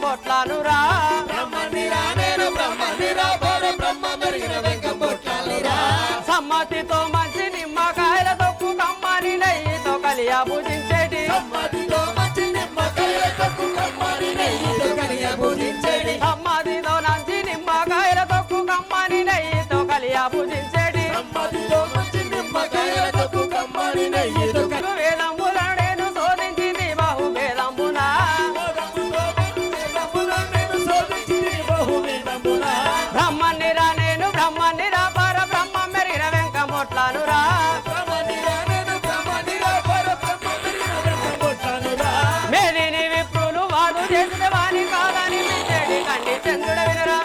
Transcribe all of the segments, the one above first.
వెంకంబొట్లానురా సమ్మతితో మంచి నిమ్మకాయల తొక్కు కమ్మని నెయ్యితో కలియా పూజించేటి సమ్మతితో మంచి నిమ్మకాయల తొక్కు కమ్మని నెయ్యితో కలియా పూజించేటి వేదంబులను శోధించింది బహువేదంబునా బ్రహ్మనిరా నేను బ్రహ్మనిరా పర బ్రహ్మ మెరిగిన వెంకంబొట్లానురా మేదిని విప్రులు వాడు చేసిన వాణి కాదని పిచ్చేడి కండి చంద్రుడ వినరా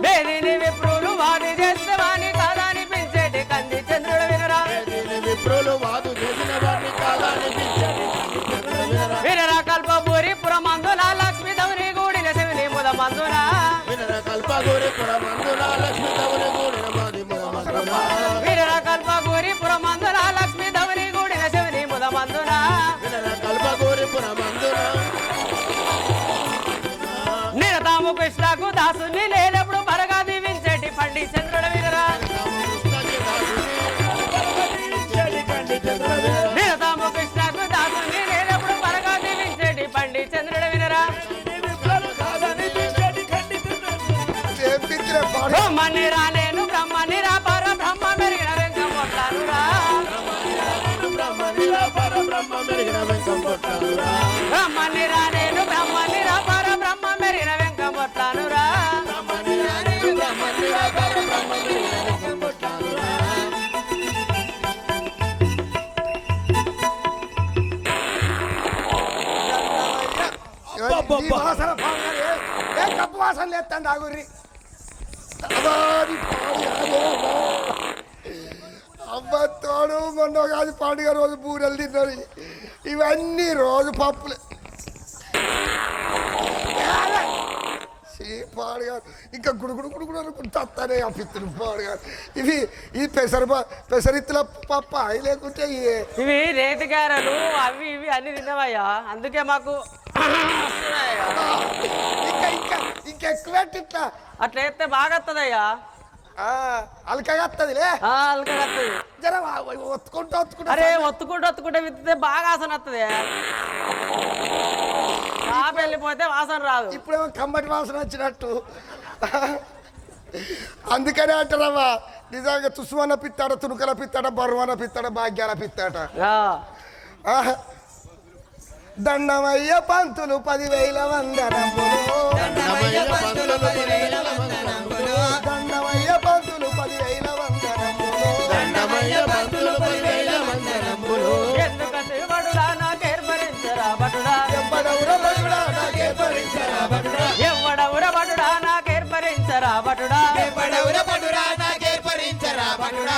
మేదిని విప్రులు వాడు చేసిన వాణి కాదని పిచ్చేటి కంది చంద్రుడ వినరా వినరా కల్పభూరి పురమందుల లక్ష్మీ దౌని గూడిన శివుని ముదమందున వినరా కల్పభూరి పురమందుల లక్ష్మీ దౌని గూడిన శివుని ముదమందున నిరతాము కృష్ణకు దాసుని లేనప్పుడు పరగా దీవించేటి పండి చంద్రుడ వినరా నిరతాము కృష్ణకు దాసుని లేనప్పుడు పరగా దీవించేటి పండి చంద్రుడ వినరా బ్రహ్మనిరా నేను బ్రహ్మనిరా పర బ్రహ్మ మెరిగిన వెంకంబొట్లానురా బ్రహ్మనిరా నేను బ్రహ్మనిరా పర బ్రహ్మ మెరిగిన వెంకంబొట్లానురా కప్పు వాసన లేస్తాను ఆగుర్రి అబ్బ తోడు మొన్న కాదు పండుగ రోజు బూరెలు తిన్నది ఇవన్నీ రోజు పప్పులే పాడుగా ఇంకా గుడుగుడు గుడుగుడు అనుకుంటూ తత్తానే ఆ పిత్తులు పాడుగా ఇవి ఈ పెసరిత్తుల పప్ప అవి లేకుంటే ఇవి రేతి గారెలు అవి ఇవి అన్ని తిన్నవయ్యా అందుకే మాకు ఇంకెక్కువ ఇట్లా అట్లా వేస్తే బాగా వస్తుందయ్యా అలకగా వస్తుందిలే అలకగా వస్తుంది జర ఒత్తుకుంటూ అరే ఒత్తుకుంటే విత్తితే బాగా వాసన వస్తుంది పాప వెళ్ళిపోతే వాసన రాదు ఇప్పుడేమో కమ్మటి వాసన వచ్చినట్టు అందుకనే అంటారమ్మా నిజంగా తుసుమన్న పిత్తాడ తునుకల పిత్తాడ బరువన పిత్తాడ భాగ్యాల పిత్తాట దండమయ్య పంతులు 10,000 వందనములు దండమయ్య పంతులు 10,000 వందనములు ఎందుకంటే బడుడా నాకేర్పరించరా బడుడా ఎవడవుర బడుడా నాకేర్పరించరా బడుడా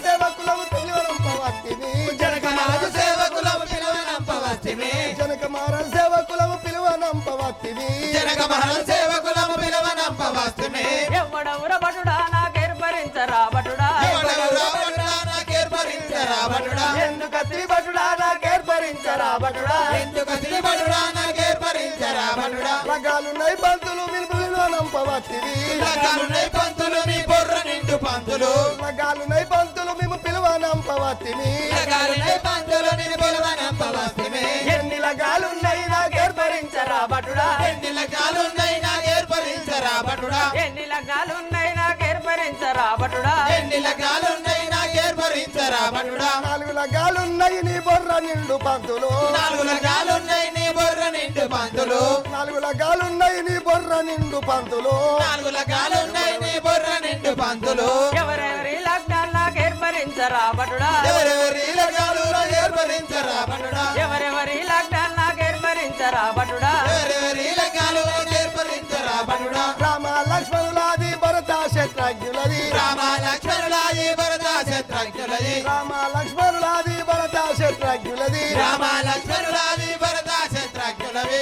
సేవకులము పిలువనంపవత్తిని జనకమారు సేవకులము పిలువనంపవత్తిని ఎవడవుర బడుడా నాకేర్పరించరా బడుడా ఎందుకతి బడుడా నాకేర్పరించరా బడుడా రకాలున్నాయి పంతులు పిలువనంపవత్తిని రకాలున్నాయి పంతులు మీ బొర్ర నిండు పంతులు రకాలున్నాయి పంతులు మేము పిలువనంపవత్తిని ఎన్ని రకాలున్నాయి నాకేర్పరించరా బడుడా ఎన్ని రకాలున్నాయి నాకేర్పరించరా బడుడా 4 రకాలున్నాయి నీ బొర్ర నిండు పంతులు 4 రకాలున్నాయి నీ బొర్ర నిండు పంతులు 4 రకాలున్నాయి నీ బొర్ర నిండు పంతులు 4 రకాలున్నాయి నీ బొర్ర నిండు పంతులు ఎవరెవరి లగ్నాలు నాకేర్పరించరా బడుడా ఎవరెవరి లగ్నాలు నాకేర్పరించరా బడుడా రామ లక్ష్మణులాది భరత శత్రుఘ్నులది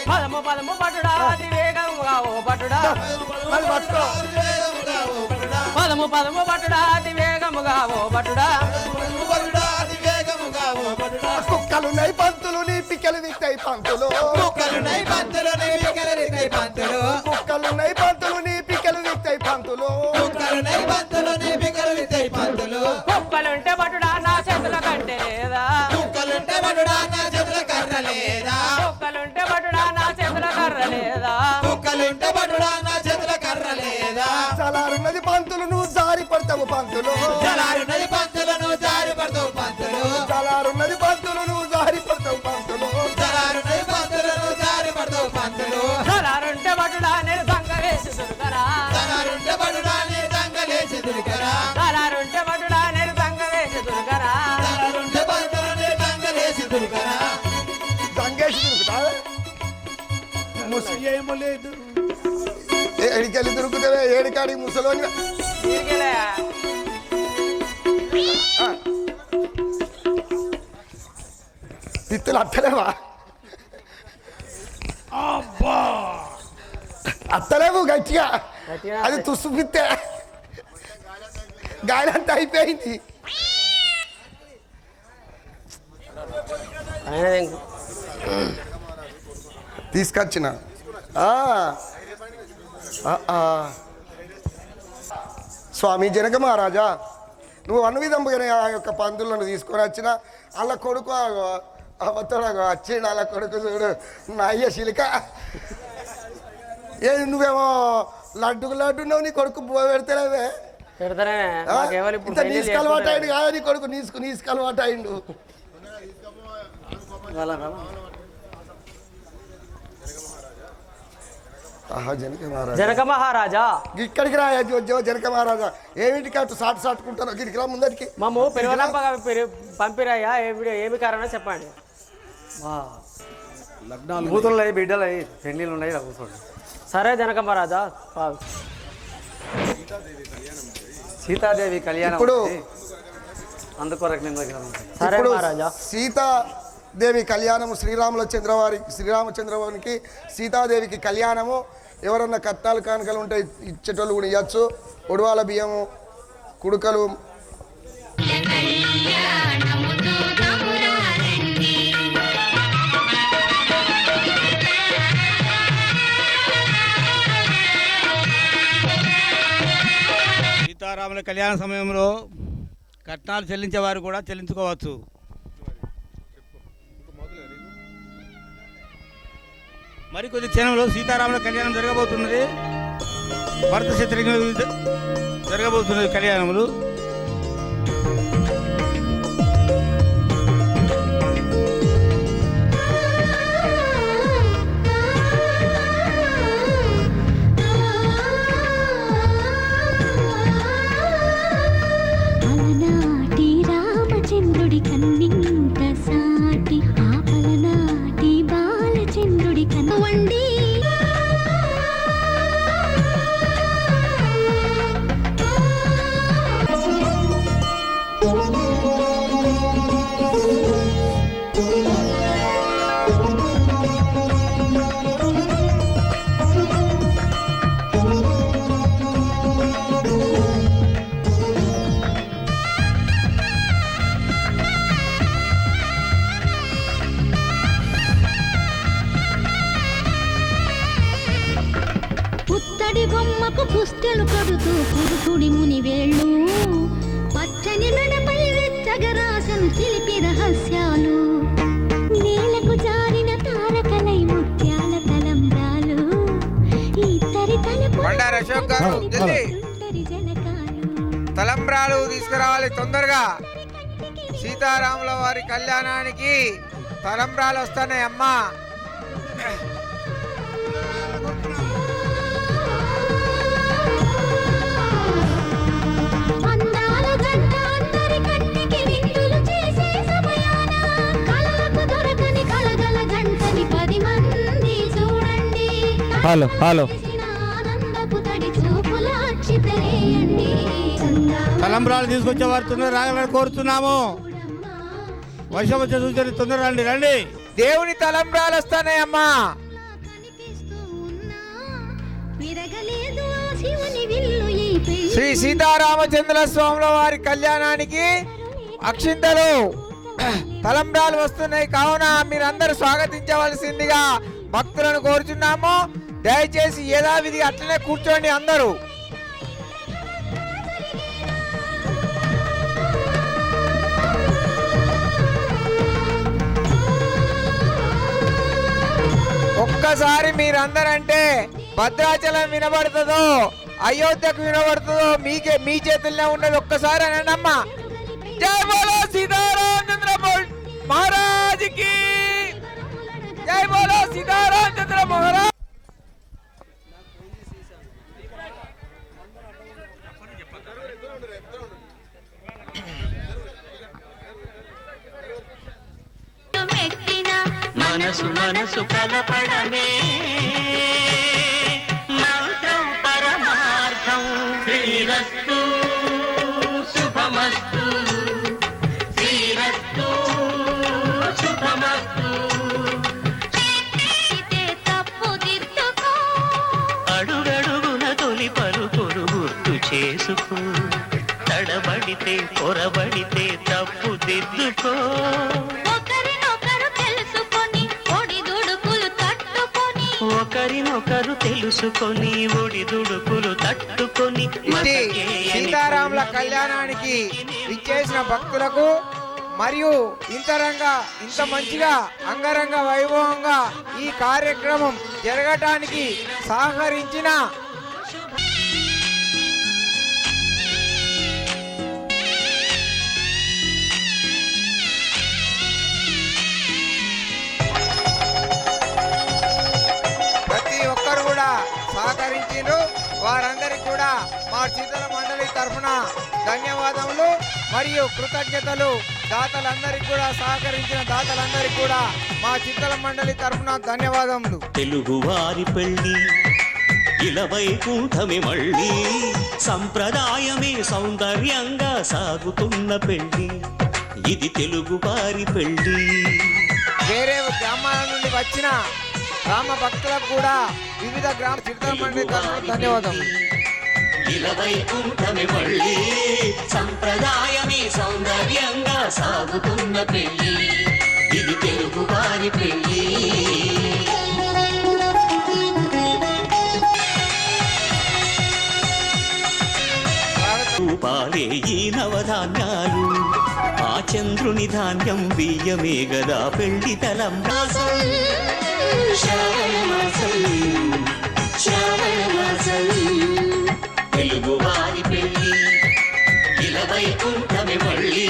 పదము బడుడా అతి వేగముగా ఓ బడుడా పదము బడుడా అతి వేగముగా ఓ బడుడా కుక్కలున్నాయి పంతులు నీ పిక్కలు విత్తాయి పంతులు కుక్కలున్నాయి పంతులు నీ పిక్కలు విత్తాయి పంతులు కుక్కలున్నాయి పంతులు నీ పిక్కలు విత్తాయి పంతులు కుక్కలున్నాయి పంతులు నీ పిక్కలు విత్తాయి పంతులు కుక్కలుంటే బటుడా నా చేతుల కంటే లేదా కుక్కలుంటే బటుడా నా చేతుల కర్ర లేదా కుక్కలుంటే బటుడా నా చేతుల కర్ర లేదా కుక్కలుంటే బటుడా నా చేతుల కర్ర లేదా చలారున్నది పంతులు నువ్వు జారి పడతావు పంతులు చలారున్నది పంతులు నువ్వు జారి పడతావు పంతులు చలారున్నది పంతులు నువ్వు జారి పడతావు పంతులు చలారున్నది పంతులు నువ్వు జారి పడతావు పంతులు చలారుంటే బటుడా నేను సంగ వేసి దుర్గరా చలారుంటే బటుడా నేను సంగ వేసి దుర్గరా చలారుంటే బటుడా నేను సంగ వేసి దుర్గరా చలారుంటే పంతులు నేను సంగ వేసి దుర్గరా సంగేసి దొరుకుతా ఏమో లేదు ఏడికెళ్ళి దొరుకుతావే ఏడికాడికి ముసలోని పిత్తులు అత్తలేవా అబ్బా అత్తలేవు గట్టిగా అది తుస్సు పిత్తే గాయలంతా అయిపోయింది తీసుకొచ్చిన స్వామి జనక మహారాజా నువ్వు అన్న విధంగానే ఆ యొక్క పందులను తీసుకొని వచ్చిన వాళ్ళ కొడుకు అవతల వచ్చిండు వాళ్ళ కొడుకు చూడు నా అయ్య శిలిక ఏ నువ్వేమో లడ్డుకు నీ కొడుకు పెడతావే ఇంత నీసుకలవాటు అయిండు కాదా నీ కొడుకు నీసుకలవాటు అయిండు జనక మహారాజా ఇక్కడికి రా జనక మహారాజా ఏమిటికి అటు సాటుకుంటాను ఇక్కడికి రా ముందరికి మాము పెరుగలంపగా పంపిరాయా ఏమి కారణం చెప్పండి లగ్నాలు కూతురున్నాయి బిడ్డలు అయ్యి పెళ్ళిళ్ళు ఉన్నాయి కూర్చోండి సరే జనక మహారాజా సీతాదేవి కళ్యాణం ఇప్పుడు అందుకొరకు నేను సరే మహారాజా సీతాదేవి కళ్యాణము శ్రీరామచంద్రవానికి సీతాదేవికి కళ్యాణము ఎవరన్నా కట్నాలు కానుకలు ఉంటే ఇచ్చేటోళ్ళు కూడా ఇవ్వచ్చు ఒడవాల బియ్యము కుడుకలు సీతారాముల కళ్యాణ సమయంలో కట్నాలు చెల్లించేవారు కూడా చెల్లించుకోవచ్చు. మరికొద్ది క్షణంలో సీతారాముల కళ్యాణం జరగబోతున్నది. భరత శత్రుఘ్నుల జరగబోతున్నది కళ్యాణములు. పుస్తెలు కొడుతూ పురుషుడి ముని వేళ్ళు పచ్చని నడపై వెచ్చగరాసను చిలిపి రహస్యాలు నేలకు జారిన తారకలై ముత్యాల తలంబ్రాలు ఇద్దరి తలంబ్రాలు తీసుకురావాలి తొందరగా. సీతారాముల వారి కళ్యాణానికి తలంబ్రాలు వస్తున్నాయి అమ్మా. హలో హలో తలంబ్రాలు తీసుకొచ్చే వారు తొందర రావాలని కోరుతున్నాము. వర్షం వచ్చే సూచన తొందర రండి రండి. దేవుని తలంబ్రాలు వస్తానమ్మా. శ్రీ సీతారామచంద్ర స్వాముల వారి కళ్యాణానికి అక్షింతలు తలంబ్రాలు వస్తున్నాయి కావున మీరందరూ స్వాగతించవలసిందిగా భక్తులను కోరుచున్నాము. దయచేసి యథావిధి అట్లనే కూర్చోండి అందరూ. ఒక్కసారి మీరందరంటే భద్రాచలం వినబడుతుందో అయోధ్యకు వినబడుతుందో మీ చేతుల్లో ఉండదు. ఒక్కసారి అనండమ్మా. జై బోలో సీతారామచంద్ర మహారాజ్ కి జై బోలో సీతారామచంద్ర మహారాజ్. మనసు మనసు కలపడమే మంత్రం పరమార్థం. శ్రీరస్తు శుభమస్తు శ్రీరస్తు శుభమస్తు. తప్పు దిద్దుకో అడుగడుగున తొలి పలుకులు గుర్తు చేసుకో. తడబడితే పొరబడితే తప్పు దిద్దుకో. ఒకరినొకరు తెలుసుకొని ఒడిదుడుకులు తట్టుకొని ఒకరినొకరు తెలుసుకొని ఒడిదుడుకులు తట్టుకొని. ఇది సీతారాముల కళ్యాణానికి విచ్చేసిన భక్తులకు మరియు ఇంత మంచిగా అంగరంగ వైభవంగా ఈ కార్యక్రమం జరగటానికి సహకరించిన ప్రతి ఒక్కరు కూడా సహకరించారు. వారందరికీ కూడా మా శీతల మండలి తరఫున ధన్యవాదములు మరియు కృతజ్ఞతలు. దాతలందరికీ కూడా సహకరించిన దాతలందరికీ కూడా మా శీతల మండలి తరఫున ధన్యవాదములు. తెలుగువారి పెళ్లి ఇలవైకుంఠమే మళ్ళీ సంప్రదాయమే సౌందర్యంగా సాగుతున్న పెళ్లి. ఇది తెలుగువారి పెళ్లి. వేరే గ్రామాల నుండి వచ్చిన గ్రామ భక్తులకు కూడా వివిధ గ్రామ శీతల మండలి తరఫున ధన్యవాదములు. ఇలవైకుంఠమే మళ్ళీ సంప్రదాయమే సౌందర్యంగా సాగుతున్న పెళ్లి. ఇది తెలుగువారి పెళ్లి. రూపాలే ఈ నవధాన్యాలు ఆ చంద్రుని ధాన్యం బియ్యమే గదా పెళ్లి తలంబ్రాసం. శ్రావణమాసం శ్రావణమాసం తెలుగువారి పెళ్లి. ఇలవైకుంఠమే మళ్ళీ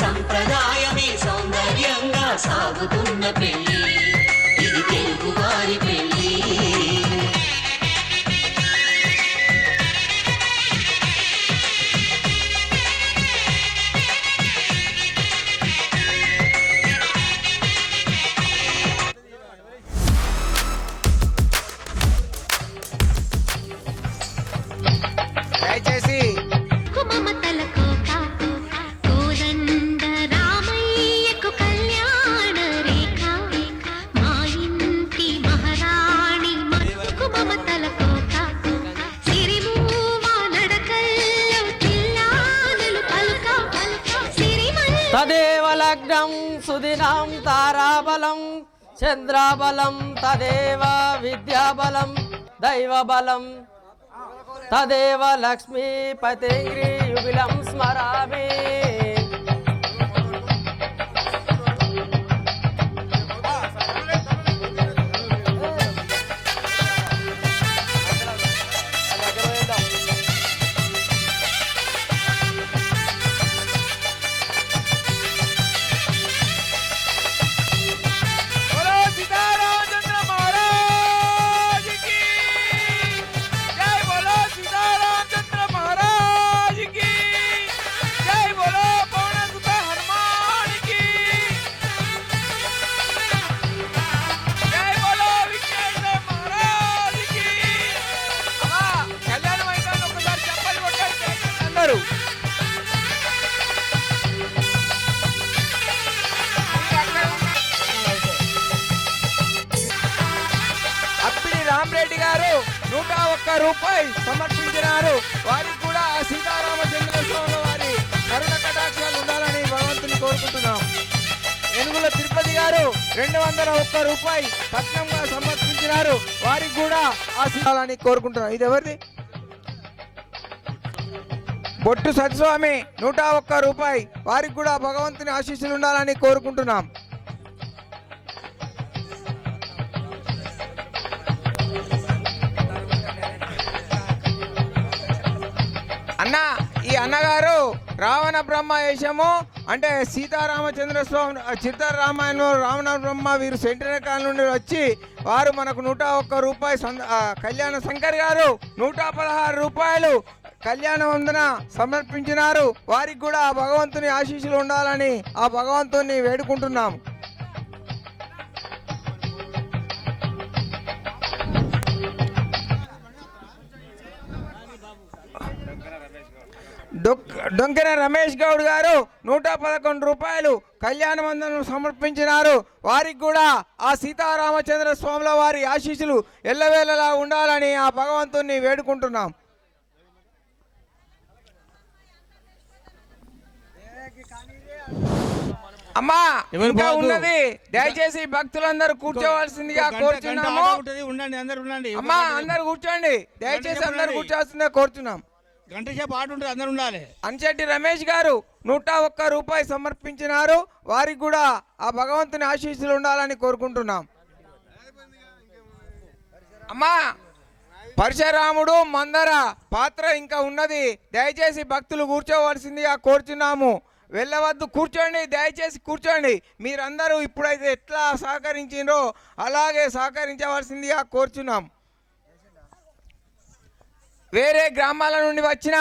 సంప్రదాయమే సౌందర్యంగా సాగుతున్న పెళ్లి. ఇది తెలుగువారి పెళ్లి. దయచేసి మమతల కోక కోదండ రామయ్యకు కళ్యాణ రేఖ మా ఇంటి మహారాణి మక్కుకు మమతల కోక సిరిమూవ నడకల్లో చిల్లానులు పలుక తదేవ లగ్నం సుదినం తారాబలం చంద్రాబలం తదేవ విద్యాబలం దైవబలం తదేవ లక్ష్మీపతింగ్రి యుగిలం స్మరామి. బోలో సీతారామచంద్ర మహారాజ్ కి జై. బోలో సీతారామచంద్ర మహారాజ్ కి జై. బోలో పవనసుత హనుమాన్ కి జై. బోలో విఘ్నేశ్వర మహారాజ్ కి. అమ్మా కళ్యాణం అయితే ఒకసారి చెప్పలు కొట్టండి అందరూ. అప్పిడి రామరెడ్డి గారు 101 రూపాయలు సమర్పించినారు. వారికి కూడా సీతారామచంద్ర స్వామి వారి కరుణ కటాక్షాలు ఉండాలని భగవంతుని కోరుకుంటున్నాం. ఏనుగుల తిరుపతి గారు 201 రూపాయి కట్నంగా సమర్పించినారు. వారికి కూడా ఆశీర్వాదాలని కోరుకుంటున్నాం. ఇది ఎవరిది? బొట్టు సత్యస్వామి 101 రూపాయి. వారికి కూడా భగవంతుని ఆశీస్సులు ఉండాలని కోరుకుంటున్నాం. అన్న, ఈ అన్నగారు రావణ బ్రహ్మ వేషము అంటే సీతారామచంద్ర స్వామి సీతారామాయణంలో రావణ బ్రహ్మ వీరు సెంటర్ కాల నుండి వచ్చి వారు మనకు 101 రూపాయి కళ్యాణ శంకర్ గారు 116 రూపాయలు కళ్యాణ వందన సమర్పించినారు. వారికి కూడా ఆ భగవంతుని ఆశీస్సులు ఉండాలని ఆ భగవంతుని వేడుకుంటున్నాం. డొంకెన రమేష్ గౌడ్ గారు 111 రూపాయలు కళ్యాణ వందనం సమర్పించినారు. వారికి కూడా ఆ సీతారామచంద్ర స్వాముల వారి ఆశీస్సులు ఎల్లవేళలా ఉండాలని ఆ భగవంతుని వేడుకుంటున్నాం. అమ్మా, ఇంకా ఉన్నది, దయచేసి భక్తులందరూ కూర్చోవలసిందిగా కోరుచున్నాము. అమ్మా, అందరు కూర్చోండి, దయచేసి అందరు కూర్చోవలసిందిగా కోరుచున్నాం. గంట సేపు ఆట ఉంటుంది, అందరు ఉండాలి. అంచెట్టి రమేష్ గారు 101 రూపాయి సమర్పించినారు. వారికి కూడా ఆ భగవంతుని ఆశీస్సులు ఉండాలని కోరుకుంటున్నాం. అమ్మా, పరశురాముడు మందర పాత్ర ఇంకా ఉన్నది, దయచేసి భక్తులు కూర్చోవలసిందిగా కోరుచున్నాము. వెళ్ళవద్దు, కూర్చోండి, దయచేసి కూర్చోండి. మీరందరూ ఇప్పుడైతే ఎట్లా సహకరించిండ్రో అలాగే సహకరించవలసిందిగా కోరుచున్నాం. వేరే గ్రామాల నుండి వచ్చిన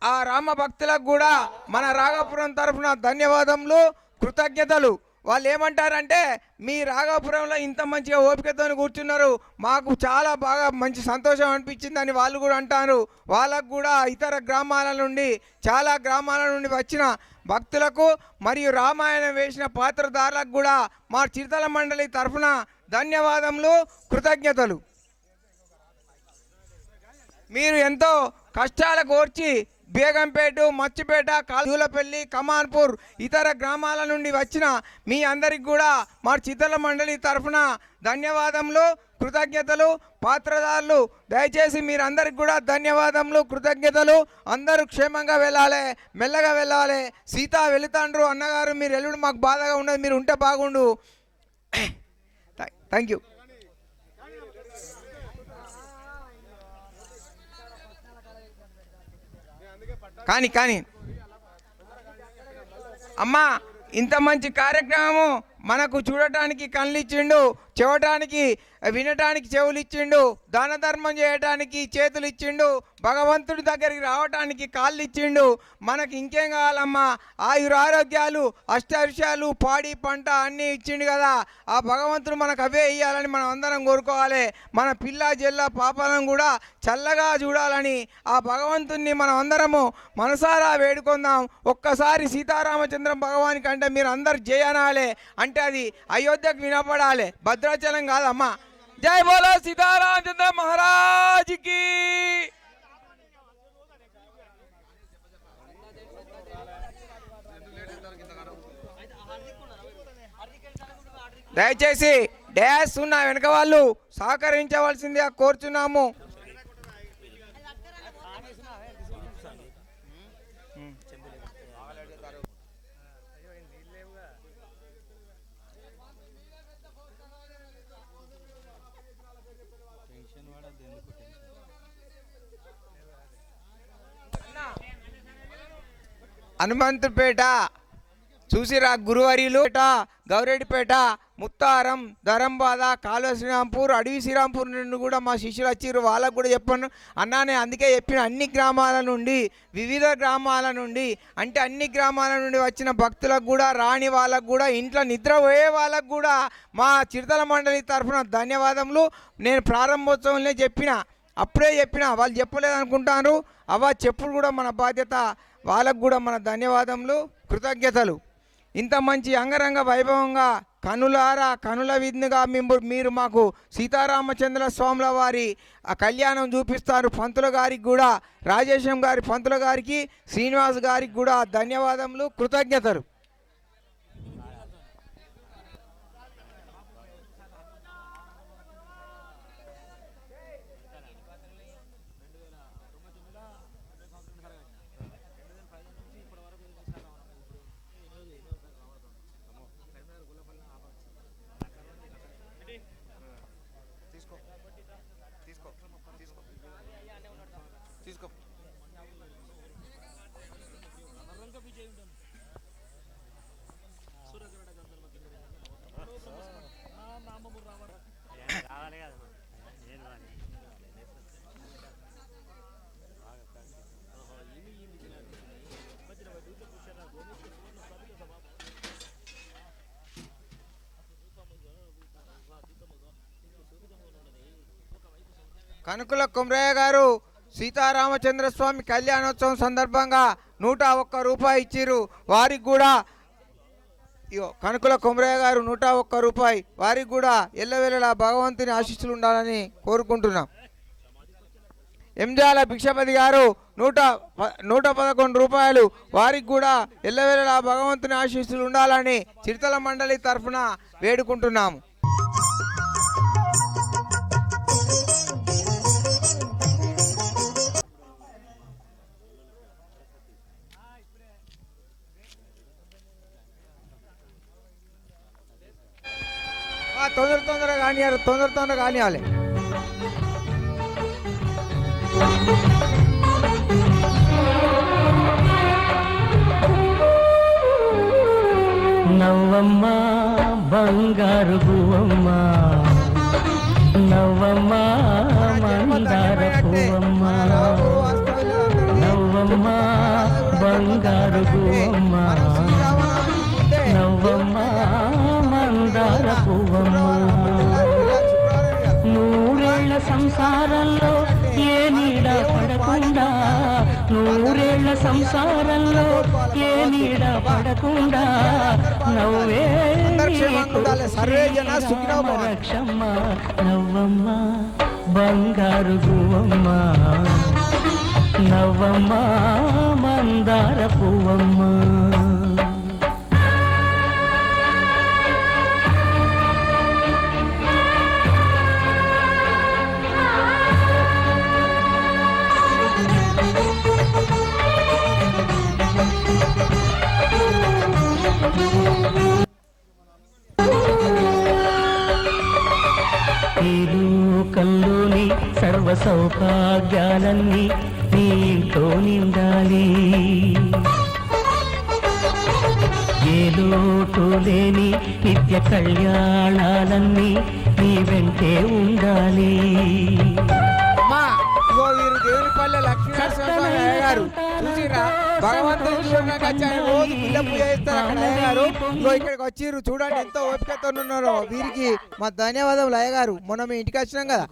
ఆ రామ భక్తులకు కూడా మన రాఘాపురం తరఫున ధన్యవాదములు, కృతజ్ఞతలు. వాళ్ళు ఏమంటారంటే, మీ రాఘాపురంలో ఇంత మంచిగా ఓపికతో కూర్చున్నారు, మాకు చాలా బాగా మంచి సంతోషం అనిపించిందని వాళ్ళు కూడా అంటారు. వాళ్ళకు కూడా ఇతర గ్రామాల నుండి చాలా గ్రామాల నుండి వచ్చిన భక్తులకు మరియు రామాయణం వేసిన పాత్రధారులకు కూడా మా చిరుతల మండలి తరఫున ధన్యవాదములు, కృతజ్ఞతలు. మీరు ఎంతో కష్టాల కోర్చి బేగంపేట, మచ్చిపేట, కాజూలపల్లి, కమాన్పూర్ ఇతర గ్రామాల నుండి వచ్చిన మీ అందరికి కూడా మా చిత్తల మండలి తరఫున ధన్యవాదములు, కృతజ్ఞతలు. పాత్రదారులు దయచేసి మీరందరికి కూడా ధన్యవాదములు, కృతజ్ఞతలు. అందరూ క్షేమంగా వెళ్ళాలి, మెల్లగా వెళ్ళాలి. సీత వెళుతాండ్రు అన్నగారు, మీరు ఎల్లుడు మాకు బాధగా ఉండదు, మీరు ఉంటే బాగుండు. Thank you. కానీ అమ్మా, ఇంత మంచి కార్యక్రమము మనకు చూడటానికి కళ్ళు ఇచ్చిండు, చూడటానికి వినటానికి చెవులు ఇచ్చిండు, దాన ధర్మం చేయటానికి చేతులు ఇచ్చిండు, భగవంతుడి దగ్గరికి రావటానికి కాళ్ళు ఇచ్చిండు. మనకి ఇంకేం కావాలమ్మా? ఆయురారోగ్యాలు, అష్టవిషయాలు, పాడి పంట అన్నీ ఇచ్చిండు కదా. ఆ భగవంతుడు మనకు అవే ఇవ్వాలని మనం అందరం కోరుకోవాలి. మన పిల్ల జల్ల పాపాలను కూడా చల్లగా చూడాలని ఆ భగవంతుణ్ణి మనం అందరము మనసారా వేడుకుందాం. ఒక్కసారి సీతారామచంద్ర భగవాన్ కంటే మీరు అందరు జయనాలే అంటే అది అయోధ్యకు వినపడాలి, భద్రాచలం కాదమ్మా. జై బోలో సీతారామచంద్ర మహారాజుకి. దయచేసి డ్యాష్ ఉన్న వెనక వాళ్ళు సహకరించవలసిందిగా కోరుచున్నాము. హనుమంతుపేట చూసిరా గురువారీలు, గౌరెడ్డిపేట, ముత్తారం, ధరంబాద, కాలువ శ్రీరాంపూర్, అడవి శ్రీరాంపూర్ నుండి కూడా మా శిష్యులు వచ్చారు. వాళ్ళకు కూడా చెప్పాను అన్నానే, అందుకే చెప్పిన అన్ని గ్రామాల నుండి, వివిధ గ్రామాల నుండి అంటే అన్ని గ్రామాల నుండి వచ్చిన భక్తులకు కూడా, రాని వాళ్ళకు కూడా, ఇంట్లో నిద్రపోయే వాళ్ళకు కూడా మా చిరుతల మండలి తరఫున ధన్యవాదములు. నేను ప్రారంభోత్సవంలో అప్పుడే చెప్పిన వాళ్ళు చెప్పలేదు అనుకుంటారు. చెప్పుడు కూడా మన బాధ్యత. వాళ్ళకు కూడా మన ధన్యవాదములు, కృతజ్ఞతలు. ఇంత మంచి అంగరంగ వైభవంగా కనుల విందుగా మీరు మాకు సీతారామచంద్ర స్వాముల వారి ఆ కళ్యాణం చూపిస్తారు. పంతుల గారికి కూడా, రాజేశం గారి పంతుల గారికి, శ్రీనివాస్ గారికి కూడా ధన్యవాదములు, కృతజ్ఞతలు. తీసుకో. కనుకుల కుమ్రయ్య గారు సీతారామచంద్ర స్వామి కళ్యాణోత్సవం సందర్భంగా 101 రూపాయి ఇచ్చిర్రు. వారికి కూడా కనుకుల కుమ్రయ్య గారు 101 రూపాయి. వారికి కూడా ఎల్లవేళలా భగవంతుని ఆశీస్సులు ఉండాలని కోరుకుంటున్నాం. ఎంజాల భిక్షపతి గారు 111 రూపాయలు. వారికి కూడా ఎల్లవేళలా భగవంతుని ఆశీస్సులు ఉండాలని చిరుతల మండలి తరఫున వేడుకుంటున్నాము. తొందరగా కానియాలి, తొందరగా కానియాలి. నవ్వమ్మ బంగారు గువ్వమ్మ, నవ్వమ్మ మందార పువ్వమ్మ, నవ్వమ్మ బంగారు గువ్వమ్మ, నవ్వమ్మ మందార పువ్వమ్మ. నూరేళ్ల సంసారంలో ఏ నీడ పడకుండా, నూరేళ్ల సంసారంలో ఏ నీడ పడకుండా నవ్వే రక్షమ్మ. నవ్వమ్మ బంగారు గువ్వమ్మ, నవ్వమ్మ మందార పువ్వమ్మ. ఈ లోకంలోని సర్వ సౌభాగ్యాలన్నీ నీ ఇంట్లో నిండాలి, ఏ లోటు లేని నిత్య కళ్యాణాలన్నీ నీ వెంటే ఉండాలి. వీరు దేవునిపల్లె లక్ష్మీనరసింహస్వామి గారు చూసిరా, భగవంతుని చూడడానికి రోజు పిల్ల పూజ చేస్తారు అక్కడ అయ్యగారు. ఇక్కడికి వచ్చిర్రు, చూడండి ఎంతో ఓపికతో ఉన్నారు. వీరికి మా ధన్యవాదాలు అయ్యగారు. మొన్న మీ ఇంటికి వచ్చినాం కదా.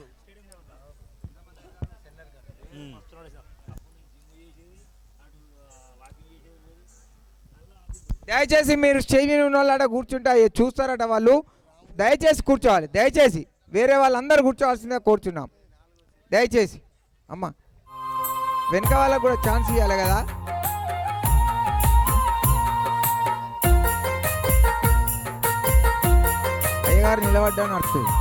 దయచేసి మీరు స్టేజ్ ఉన్న వాళ్ళ కూర్చుంటే చూస్తారట వాళ్ళు. దయచేసి కూర్చోవాలి, దయచేసి వేరే వాళ్ళందరూ కూర్చోవాల్సిందే కోరుచున్నాం. దయచేసి అమ్మ వెనక వాళ్ళకు కూడా ఛాన్స్ ఇవ్వాలి కదా. అయ్యగారు నిలబడ్డా నడుస్తుంది.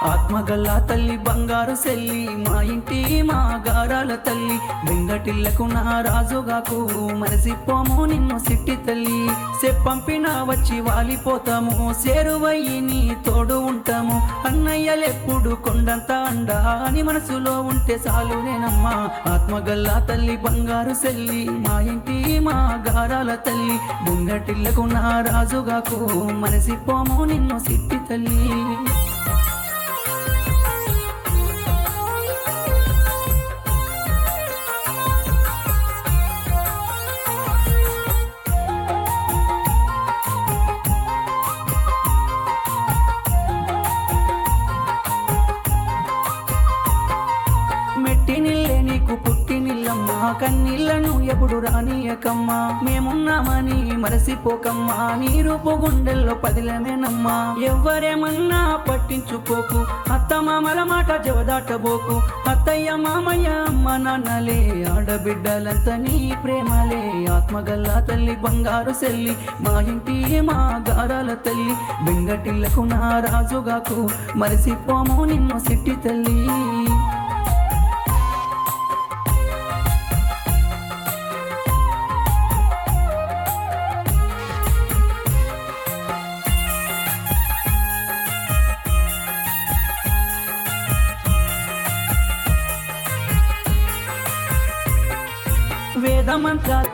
ఆత్మగల్లా తల్లి బంగారు సెల్లి, మా ఇంటి మా గారాల తల్లి, వెంగటిల్లకు నా రాజుగాకు మనసిపోము నిన్ను సిట్టి తల్లి. చెప్పంపిన వచ్చి వాలిపోతాము, సేరువయ్యి నీ తోడు ఉంటాము. అన్నయ్యలెప్పుడు కొండంత అండా అని మనసులో ఉంటే చాలునేనమ్మా. ఆత్మగల్లా తల్లి బంగారు సెల్లి, మా ఇంటి మా గారాల తల్లి, వెంగటిల్లకు నా రాజుగాకు మనసిపోము నిన్ను సిట్టి తల్లి. కన్నీళ్లను ఎప్పుడు రానియకమ్మా, మేమున్నామని మరసిపోకమ్మా. నీ రూపు గుండెల్లో పదిలమేనమ్మా, ఎవ్వరేమన్నా పట్టించుకోకు. అత్త మామల మాట జవదాటబోకు. అత్తయ్య మామయ్య అమ్మ నాన్నలే, ఆడబిడ్డలంతా నీ ప్రేమలే. ఆత్మగల్లా తల్లి బంగారు సెల్లి, మా ఇంటి మా గారాల తల్లి, బెంగటిల్లకు నా రాజుగాకు మరసిపోము నిన్ను సిట్టి తల్లి. వేద మంత్రాలు